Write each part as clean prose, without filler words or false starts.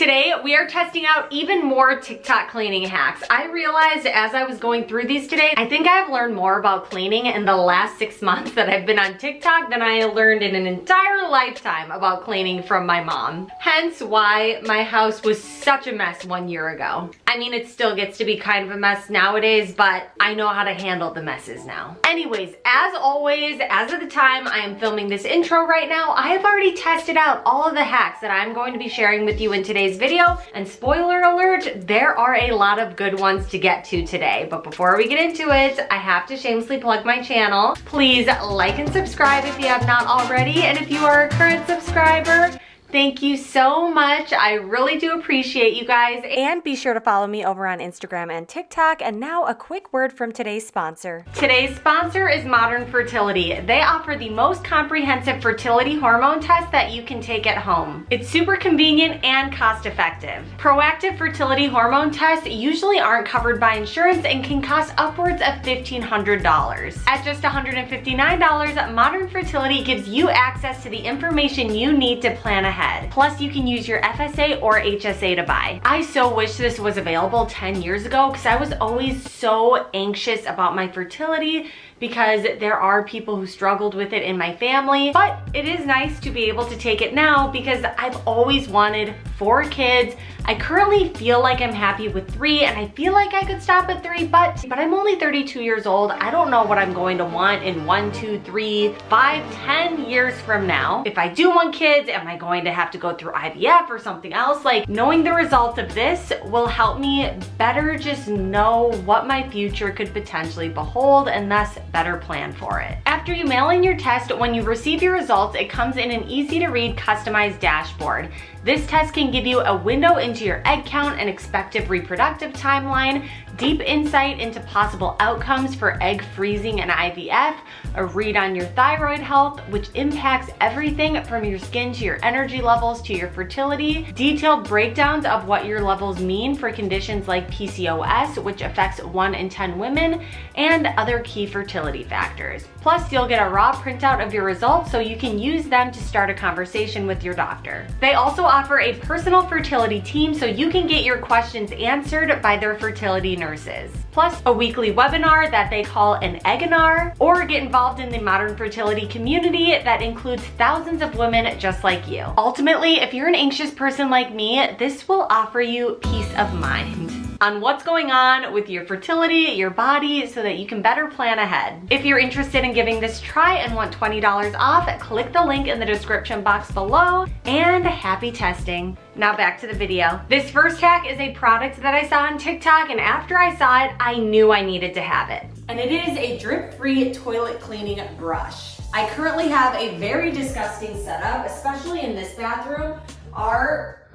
Today, we are testing out even more TikTok cleaning hacks. I realized as I was going through these today, I think I've learned more about cleaning in the last 6 months that I've been on TikTok than I learned in an entire lifetime about cleaning from my mom. Hence why my house was such a mess 1 year ago. I mean, it still gets to be kind of a mess nowadays, but I know how to handle the messes now. Anyways, as always, as of the time I am filming this intro right now, I have already tested out all of the hacks that I'm going to be sharing with you in today's video, and spoiler alert, there are a lot of good ones to get to today. But before we get into it, I have to shamelessly plug my channel. Please like and subscribe if you have not already, and if you are a current subscriber, thank you so much. I really do appreciate you guys. And be sure to follow me over on Instagram and TikTok. And now a quick word from today's sponsor. Today's sponsor is Modern Fertility. They offer the most comprehensive fertility hormone test that you can take at home. It's super convenient and cost effective. Proactive fertility hormone tests usually aren't covered by insurance and can cost upwards of $1,500. At just $159, Modern Fertility gives you access to the information you need to plan ahead. Plus, you can use your FSA or HSA to buy. I so wish this was available 10 years ago because I was always so anxious about my fertility because there are people who struggled with it in my family. But it is nice to be able to take it now because I've always wanted 4 kids. I currently feel like I'm happy with 3 and I feel like I could stop at 3, but I'm only 32 years old. I don't know what I'm going to want in 1, 2, 3, 5, 10 years from now. If I do want kids, am I going to have to go through IVF or something else? Like, knowing the results of this will help me better just know what my future could potentially behold and thus better plan for it. After you mail in your test, when you receive your results, it comes in an easy to read customized dashboard. This test can give you a window into your egg count and expected reproductive timeline, deep insight into possible outcomes for egg freezing and IVF, a read on your thyroid health, which impacts everything from your skin to your energy levels to your fertility, detailed breakdowns of what your levels mean for conditions like PCOS, which affects 1 in 10 women, and other key fertility factors. Plus, you'll get a raw printout of your results so you can use them to start a conversation with your doctor. They also offer a personal fertility team so you can get your questions answered by their fertility nurses. Plus, a weekly webinar that they call an Egginar, or get involved in the Modern Fertility community that includes thousands of women just like you. Ultimately, if you're an anxious person like me, this will offer you peace of mind on what's going on with your fertility, your body, so that you can better plan ahead. If you're interested in giving this a try and want $20 off, click the link in the description box below, and happy testing. Now back to the video. This first hack is a product that I saw on TikTok, and after I saw it, I knew I needed to have it. And it is a drip-free toilet cleaning brush. I currently have a very disgusting setup, especially in this bathroom.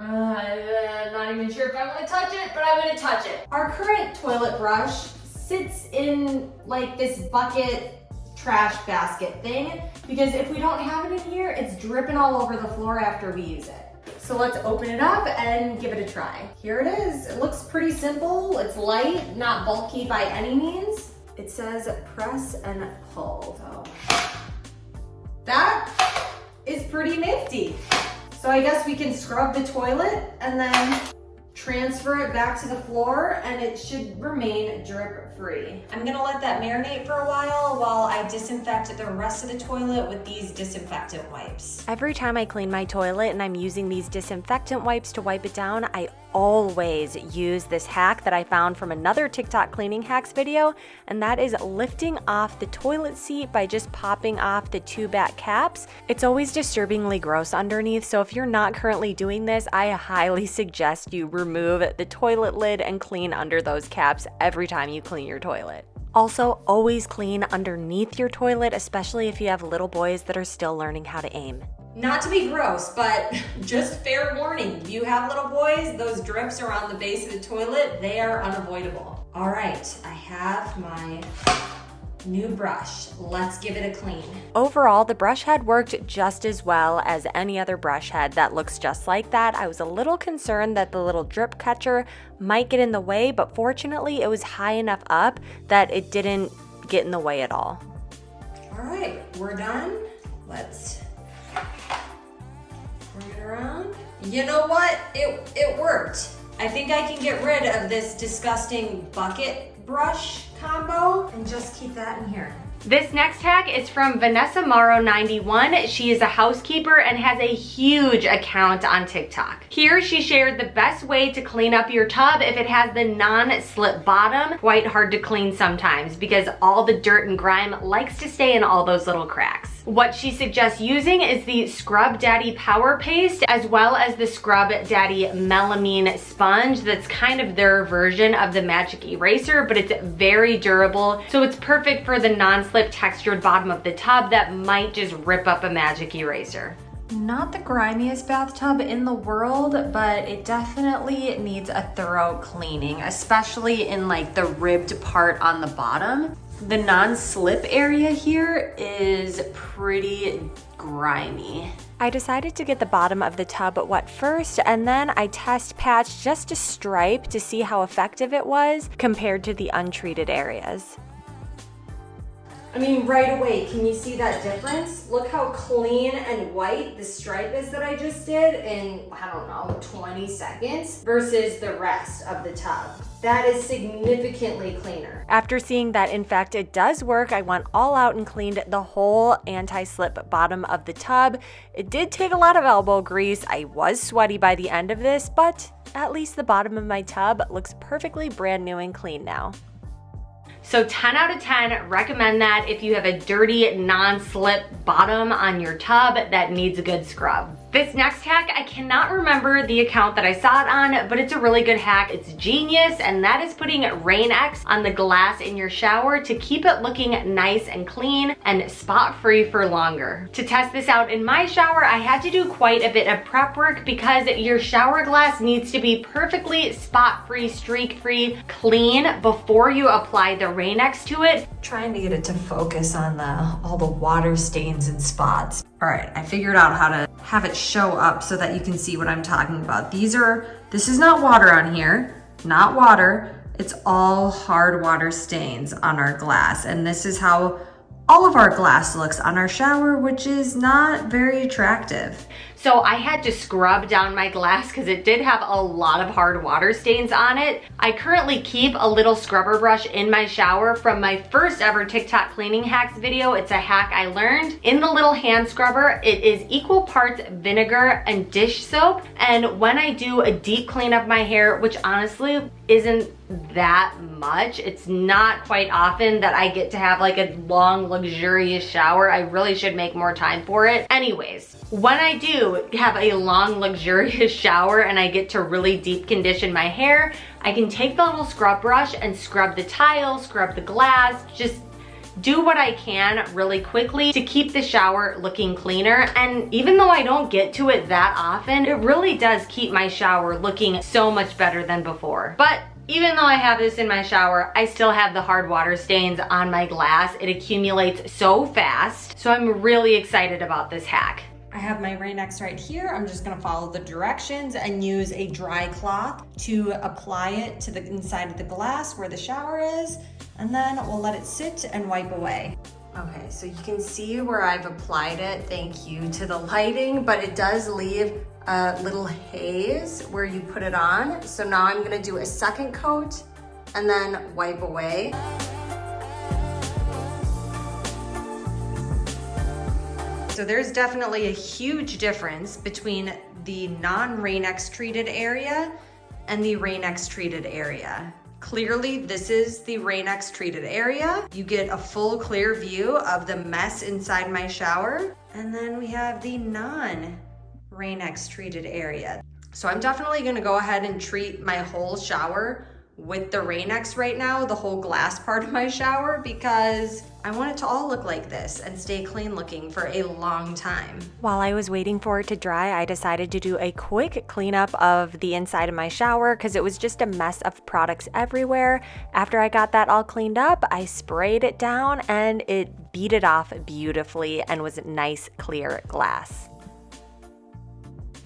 I'm not even sure if I want to touch it, but I'm going to touch it. Our current toilet brush sits in like this bucket trash basket thing, because if we don't have it in here, it's dripping all over the floor after we use it. So let's open it up and give it a try. Here it is. It looks pretty simple. It's light, not bulky by any means. It says press and pull. So that is pretty nifty. So I guess we can scrub the toilet and then transfer it back to the floor, and it should remain drip free. I'm gonna let that marinate for a while I disinfect the rest of the toilet with these disinfectant wipes. Every time I clean my toilet and I'm using these disinfectant wipes to wipe it down, I always use this hack that I found from another TikTok cleaning hacks video, and that is lifting off the toilet seat by just popping off the 2 back caps. It's always disturbingly gross underneath, so if you're not currently doing this, I highly suggest you remove the toilet lid and clean under those caps every time you clean your toilet. Also, always clean underneath your toilet, especially if you have little boys that are still learning how to aim. Not to be gross, but just fair warning, you have little boys, those drips around the base of the toilet, they are unavoidable. All right, I have my new brush. Let's give it a clean. Overall, the brush head worked just as well as any other brush head that looks just like that. I was a little concerned that the little drip catcher might get in the way, but fortunately it was high enough up that it didn't get in the way at all. All right, we're done. Let's bring it around. You know what? It worked. I think I can get rid of this disgusting bucket brush combo and just keep that in here. This next hack is from Vanessa Morrow 91. She is a housekeeper and has a huge account on TikTok. Here she shared the best way to clean up your tub if it has the non-slip bottom. Quite hard to clean sometimes because all the dirt and grime likes to stay in all those little cracks. What she suggests using is the Scrub Daddy Power Paste as well as the Scrub Daddy Melamine Sponge. That's kind of their version of the Magic Eraser, but it's very durable. So it's perfect for the non-slip textured bottom of the tub that might just rip up a Magic Eraser. Not the grimiest bathtub in the world, but it definitely needs a thorough cleaning, especially in like the ribbed part on the bottom. The non-slip area here is pretty grimy. I decided to get the bottom of the tub wet first, and then I test patched just a stripe to see how effective it was compared to the untreated areas. I mean, right away, can you see that difference? Look how clean and white the stripe is that I just did in, I don't know, 20 seconds versus the rest of the tub. That is significantly cleaner. After seeing that in fact it does work, I went all out and cleaned the whole anti-slip bottom of the tub. It did take a lot of elbow grease. I was sweaty by the end of this, but at least the bottom of my tub looks perfectly brand new and clean now. So 10 out of 10, recommend that if you have a dirty non-slip bottom on your tub that needs a good scrub. This next hack, I cannot remember the account that I saw it on, but it's a really good hack. It's genius, and that is putting RainX on the glass in your shower to keep it looking nice and clean and spot-free for longer. To test this out in my shower, I had to do quite a bit of prep work because your shower glass needs to be perfectly spot-free, streak-free, clean before you apply the RainX to it. Trying to get it to focus on all the water stains and spots. All right, I figured out how to have it show up so that you can see what I'm talking about. This is not water on here, not water. It's all hard water stains on our glass. And this is how all of our glass looks on our shower, which is not very attractive. So I had to scrub down my glass because it did have a lot of hard water stains on it. I currently keep a little scrubber brush in my shower from my first ever TikTok cleaning hacks video. It's a hack I learned. In the little hand scrubber, it is equal parts vinegar and dish soap. And when I do a deep clean of my hair, which honestly isn't that much, it's not quite often that I get to have like a long, luxurious shower. I really should make more time for it. Anyways, when I do have a long, luxurious shower and I get to really deep condition my hair, I can take the little scrub brush and scrub the tile, scrub the glass, just do what I can really quickly to keep the shower looking cleaner. And even though I don't get to it that often, it really does keep my shower looking so much better than before. But even though I have this in my shower, I still have the hard water stains on my glass. It accumulates so fast. So I'm really excited about this hack. I have my RainX right here. I'm just gonna follow the directions and use a dry cloth to apply it to the inside of the glass where the shower is, and then we'll let it sit and wipe away. Okay, so you can see where I've applied it, thank you to the lighting, but it does leave a little haze where you put it on. So now I'm gonna do a second coat and then wipe away. So there's definitely a huge difference between the non-RainX treated area and the RainX treated area. Clearly, this is the RainX treated area. You get a full clear view of the mess inside my shower. And then we have the non-RainX treated area. So I'm definitely gonna go ahead and treat my whole shower with the RainX right now, the whole glass part of my shower, because I want it to all look like this and stay clean looking for a long time. While I was waiting for it to dry, I decided to do a quick cleanup of the inside of my shower because it was just a mess of products everywhere. After I got that all cleaned up, I sprayed it down and it beat it off beautifully and was nice, clear glass.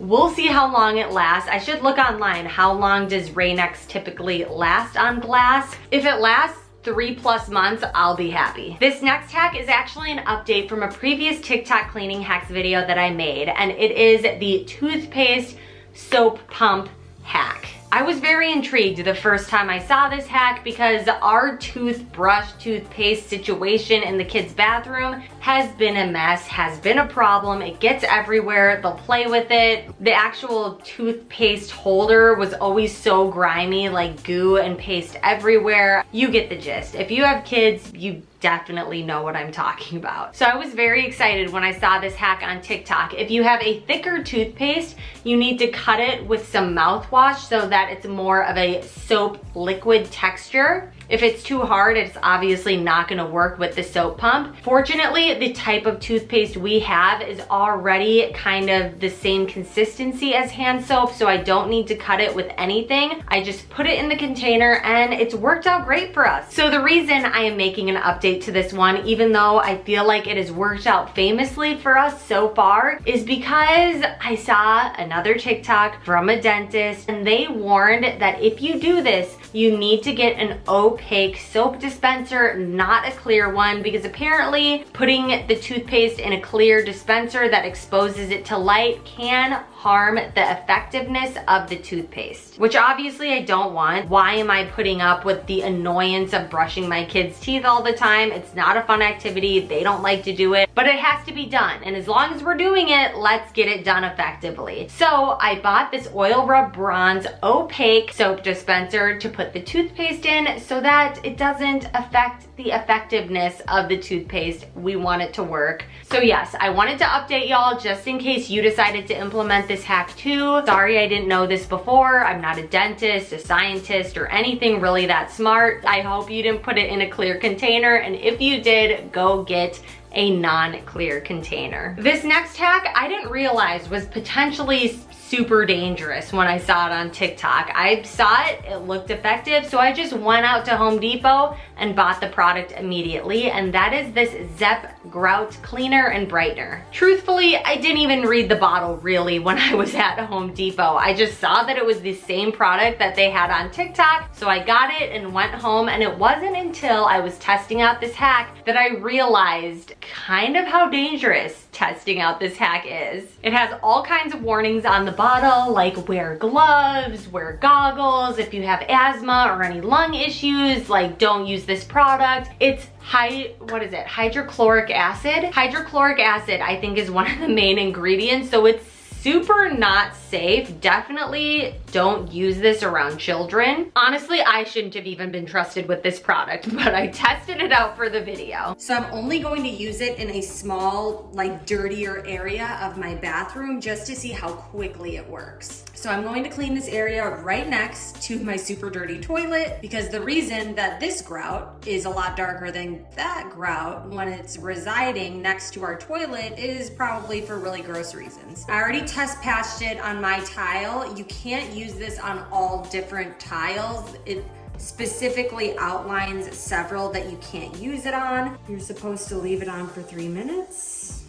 We'll see how long it lasts. I should look online. How long does RainX typically last on glass? If it lasts 3+ months, I'll be happy. This next hack is actually an update from a previous TikTok cleaning hacks video that I made, and it is the Toothpaste soap pump hack. I was very intrigued the first time I saw this hack because our toothpaste situation in the kids' bathroom has been a mess, has been a problem. It gets everywhere. They'll play with it. The actual toothpaste holder was always so grimy, like goo and paste everywhere. You get the gist. If you have kids, you definitely know what I'm talking about. So I was very excited when I saw this hack on TikTok. If you have a thicker toothpaste, you need to cut it with some mouthwash so that it's more of a soap liquid texture. If it's too hard, it's obviously not gonna work with the soap pump. Fortunately, the type of toothpaste we have is already kind of the same consistency as hand soap, so I don't need to cut it with anything. I just put it in the container and it's worked out great for us. So the reason I am making an update to this one, even though I feel like it has worked out famously for us so far, is because I saw another TikTok from a dentist and they warned that if you do this, you need to get an opaque soap dispenser, not a clear one, because apparently putting the toothpaste in a clear dispenser that exposes it to light can harm the effectiveness of the toothpaste, which obviously I don't want. Why am I putting up with the annoyance of brushing my kids' teeth all the time? It's not a fun activity. They don't like to do it, but it has to be done. And as long as we're doing it, let's get it done effectively. So I bought this Oil Rub Bronze opaque soap dispenser to put the toothpaste in so that it doesn't affect the effectiveness of the toothpaste. We want it to work. So yes, I wanted to update y'all just in case you decided to implement this hack too. Sorry I didn't know this before. I'm not a dentist, a scientist, or anything really that smart. I hope you didn't put it in a clear container, and if you did, go get a non-clear container. This next hack I didn't realize was potentially super dangerous when I saw it on TikTok. I saw it, it looked effective, so I just went out to Home Depot and bought the product immediately, and that is this Zep Grout Cleaner and Brightener. Truthfully, I didn't even read the bottle really when I was at Home Depot. I just saw that it was the same product that they had on TikTok, so I got it and went home, and it wasn't until I was testing out this hack that I realized kind of how dangerous testing out this hack is. It has all kinds of warnings on the bottle, like wear gloves, wear goggles, if you have asthma or any lung issues, like don't use this product. It's hydrochloric acid. Hydrochloric acid, I think, is one of the main ingredients, so it's super not safe. Definitely don't use this around children. Honestly, I shouldn't have even been trusted with this product, but I tested it out for the video. So I'm only going to use it in a small, like dirtier area of my bathroom just to see how quickly it works. So I'm going to clean this area right next to my super dirty toilet, because the reason that this grout is a lot darker than that grout when it's residing next to our toilet is probably for really gross reasons. I already test patched it on my tile. You can't use this on all different tiles. It specifically outlines several that you can't use it on. You're supposed to leave it on for 3 minutes.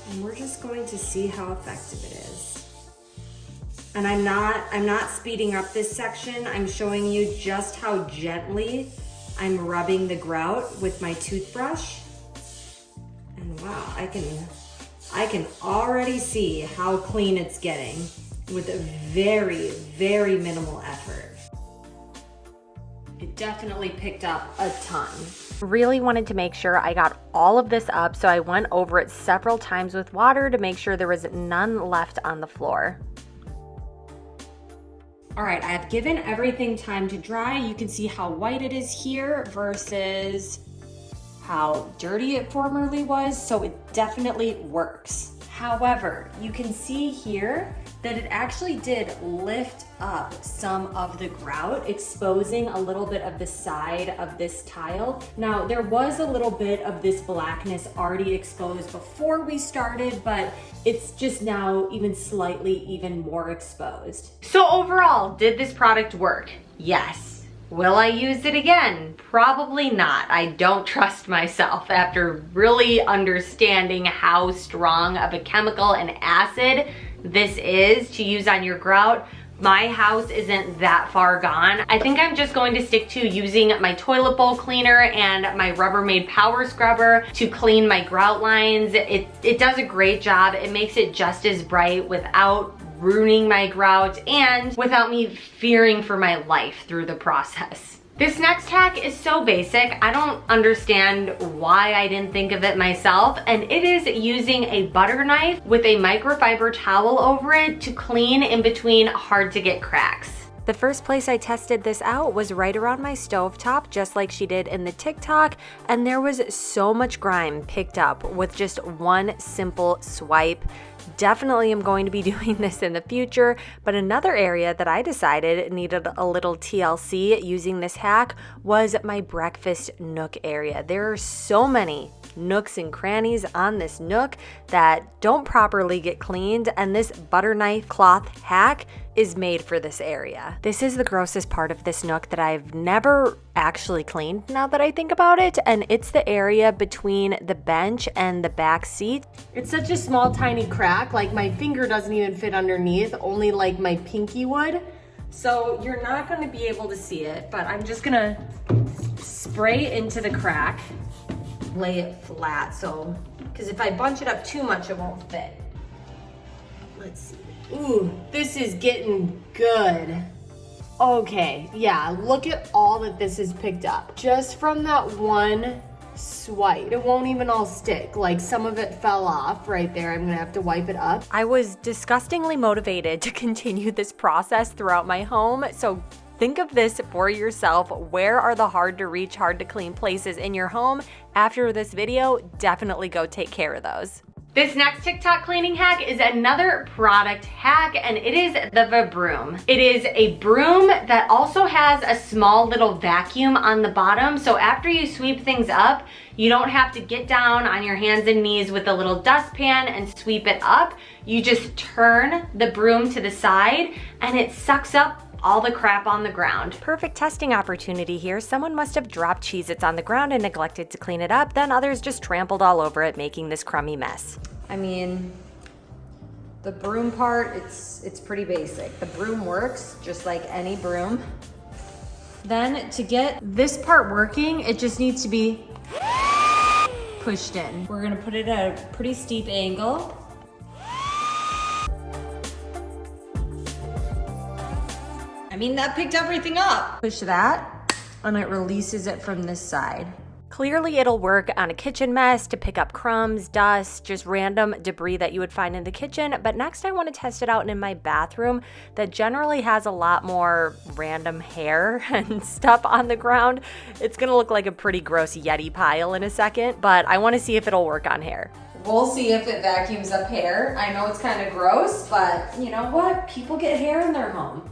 And we're just going to see how effective it is. And I'm not speeding up this section. I'm showing you just how gently I'm rubbing the grout with my toothbrush. And wow, I can already see how clean it's getting with a very, very minimal effort. It definitely picked up a ton. Really wanted to make sure I got all of this up, so I went over it several times with water to make sure there was none left on the floor. All right, I have given everything time to dry. You can see how white it is here versus how dirty it formerly was, so it definitely works. However, you can see here that it actually did lift up some of the grout, exposing a little bit of the side of this tile. Now, there was a little bit of this blackness already exposed before we started, but it's just now even more exposed. So overall, did this product work? Yes. Will I use it again? Probably not. I don't trust myself after really understanding how strong of a chemical and acid this is to use on your grout. my house isn't that far gone. I think I'm just going to stick to using my toilet bowl cleaner and my Rubbermaid power scrubber to clean my grout lines. It does a great job. It makes it just as bright without ruining my grout and without me fearing for my life through the process. This next hack is so basic, I don't understand why I didn't think of it myself, and it is using a butter knife with a microfiber towel over it to clean in between hard to get cracks. The first place I tested this out was right around my stovetop, just like she did in the TikTok, and there was so much grime picked up with just one simple swipe. Definitely am going to be doing this in the future, but another area that I decided needed a little TLC using this hack was my breakfast nook area. There are so many nooks and crannies on this nook that don't properly get cleaned, and this butter knife cloth hack is made for this area. This is the grossest part of this nook that I've never actually cleaned now that I think about it, and it's the area between the bench and the back seat. It's such a small tiny crack, like my finger doesn't even fit underneath, only like my pinky would. So you're not gonna be able to see it, but I'm just gonna spray into the crack, lay it flat, so, because if I bunch it up too much, it won't fit. Let's see. Ooh, this is getting good. Okay, yeah, look at all that this has picked up. Just from that one swipe. It won't even all stick. Like, some of it fell off right there. I'm gonna have to wipe it up. I was disgustingly motivated to continue this process throughout my home, so think of this for yourself. Where are the hard to reach, hard to clean places in your home? After this video, definitely go take care of those. This next TikTok cleaning hack is another product hack, and it is the Broom. It is a broom that also has a small little vacuum on the bottom, so after you sweep things up, you don't have to get down on your hands and knees with a little dustpan and sweep it up. You just turn the broom to the side and it sucks up all the crap on the ground. Perfect testing opportunity here. Someone must have dropped Cheez-Its on the ground and neglected to clean it up. Then others just trampled all over it, making this crummy mess. I mean, the broom part, it's pretty basic. The broom works just like any broom. Then to get this part working, it just needs to be pushed in. We're gonna put it at a pretty steep angle. I mean, that picked everything up. Push that, and it releases it from this side. Clearly it'll work on a kitchen mess to pick up crumbs, dust, just random debris that you would find in the kitchen. But next I want to test it out in my bathroom that generally has a lot more random hair and stuff on the ground. It's gonna look like a pretty gross Yeti pile in a second, but I want to see if it'll work on hair. We'll see if it vacuums up hair. I know it's kind of gross, but you know what? People get hair in their home.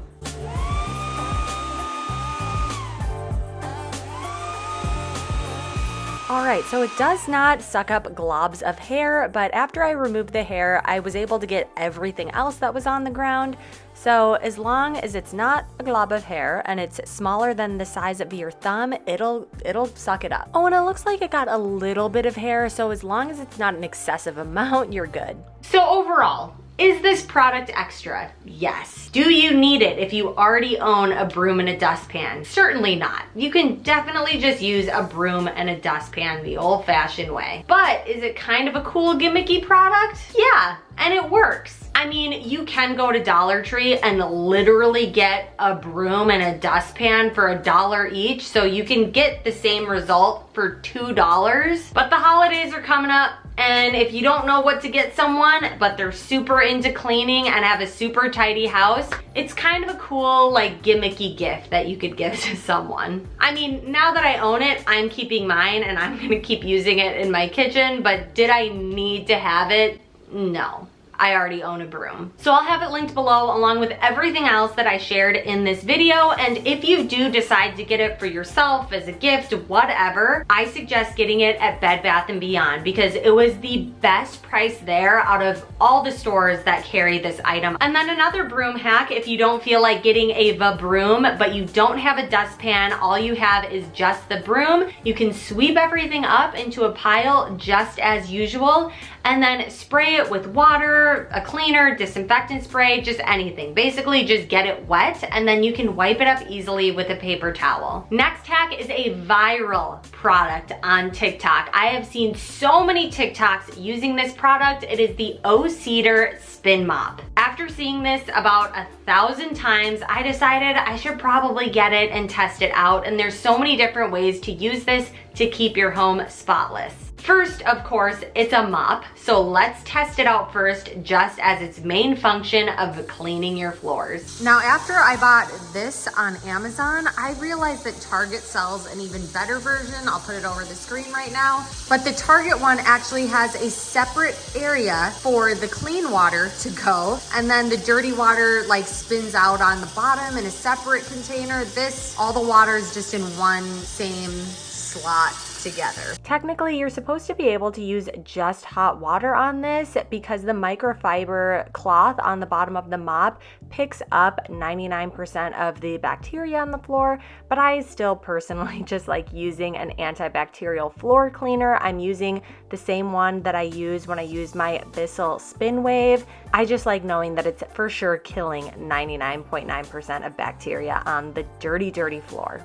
Alright, so it does not suck up globs of hair, but after I removed the hair, I was able to get everything else that was on the ground. So as long as it's not a glob of hair and it's smaller than the size of your thumb, it'll suck it up. Oh, and it looks like it got a little bit of hair, so as long as it's not an excessive amount, you're good. So overall, is this product extra? Yes. Do you need it if you already own a broom and a dustpan? Certainly not. You can definitely just use a broom and a dustpan the old-fashioned way. But is it kind of a cool gimmicky product? Yeah, and it works. I mean, you can go to Dollar Tree and literally get a broom and a dustpan for $1 each, so you can get the same result for $2. But the holidays are coming up, and if you don't know what to get someone, but they're super into cleaning and have a super tidy house, it's kind of a cool, like, gimmicky gift that you could give to someone. I mean, now that I own it, I'm keeping mine and I'm gonna keep using it in my kitchen, but did I need to have it? No. I already own a broom. So I'll have it linked below along with everything else that I shared in this video. And if you do decide to get it for yourself as a gift, whatever, I suggest getting it at Bed Bath & Beyond because it was the best price there out of all the stores that carry this item. And then another broom hack, if you don't feel like getting a broom, but you don't have a dustpan, all you have is just the broom, you can sweep everything up into a pile just as usual. and then spray it with water, a cleaner, disinfectant spray, just anything. Basically just get it wet and then you can wipe it up easily with a paper towel. Next hack is a viral product on TikTok. I have seen so many TikToks using this product. It is the O-Cedar Spin Mop. After seeing this about 1,000 times, I decided I should probably get it and test it out. And there's so many different ways to use this to keep your home spotless. First, of course, it's a mop, so let's test it out first just as its main function of cleaning your floors. Now, after I bought this on Amazon, I realized that Target sells an even better version. I'll put it over the screen right now. But the Target one actually has a separate area for the clean water to go, and then the dirty water like spins out on the bottom in a separate container. This, all the water is just in one same slot together. Technically, you're supposed to be able to use just hot water on this because the microfiber cloth on the bottom of the mop picks up 99% of the bacteria on the floor, but I still personally just like using an antibacterial floor cleaner. I'm using the same one that I use when I use my Bissell Spin Wave. I just like knowing that it's for sure killing 99.9% of bacteria on the dirty, dirty floor.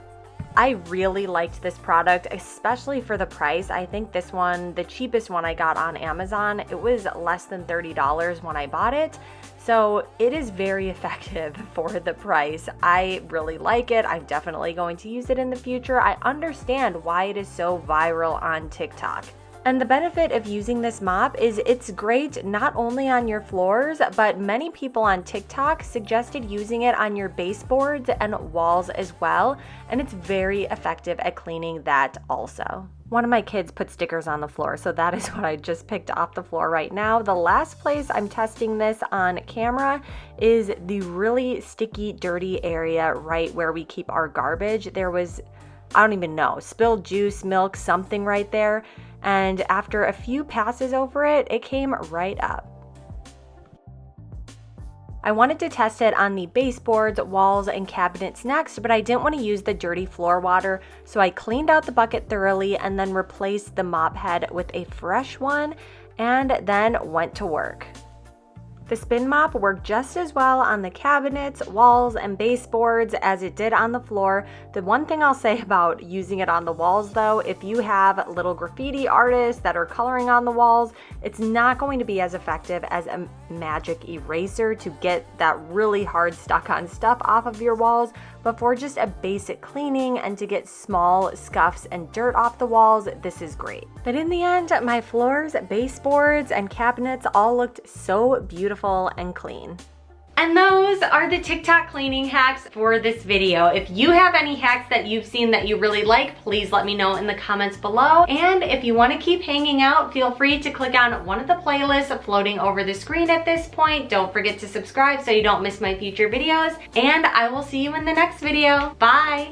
I really liked this product, especially for the price. I think this one, the cheapest one I got on Amazon, it was less than $30 when I bought it. So it is very effective for the price. I really like it. I'm definitely going to use it in the future. I understand why it is so viral on TikTok. And the benefit of using this mop is it's great not only on your floors, but many people on TikTok suggested using it on your baseboards and walls as well. And it's very effective at cleaning that also. One of my kids put stickers on the floor, so that is what I just picked off the floor right now. The last place I'm testing this on camera is the really sticky, dirty area right where we keep our garbage. There was, I don't even know, spilled juice, milk, something right there. And after a few passes over it, it came right up. I wanted to test it on the baseboards, walls, and cabinets next, but I didn't want to use the dirty floor water, so I cleaned out the bucket thoroughly and then replaced the mop head with a fresh one and then went to work. The spin mop worked just as well on the cabinets, walls, and baseboards as it did on the floor. The one thing I'll say about using it on the walls though, if you have little graffiti artists that are coloring on the walls, it's not going to be as effective as a magic eraser to get that really hard stuck on stuff off of your walls. But for just a basic cleaning and to get small scuffs and dirt off the walls, this is great. But in the end, my floors, baseboards, and cabinets all looked so beautiful and clean. And those are the TikTok cleaning hacks for this video. If you have any hacks that you've seen that you really like, please let me know in the comments below. And if you want to keep hanging out, feel free to click on one of the playlists floating over the screen at this point. Don't forget to subscribe so you don't miss my future videos. And I will see you in the next video. Bye!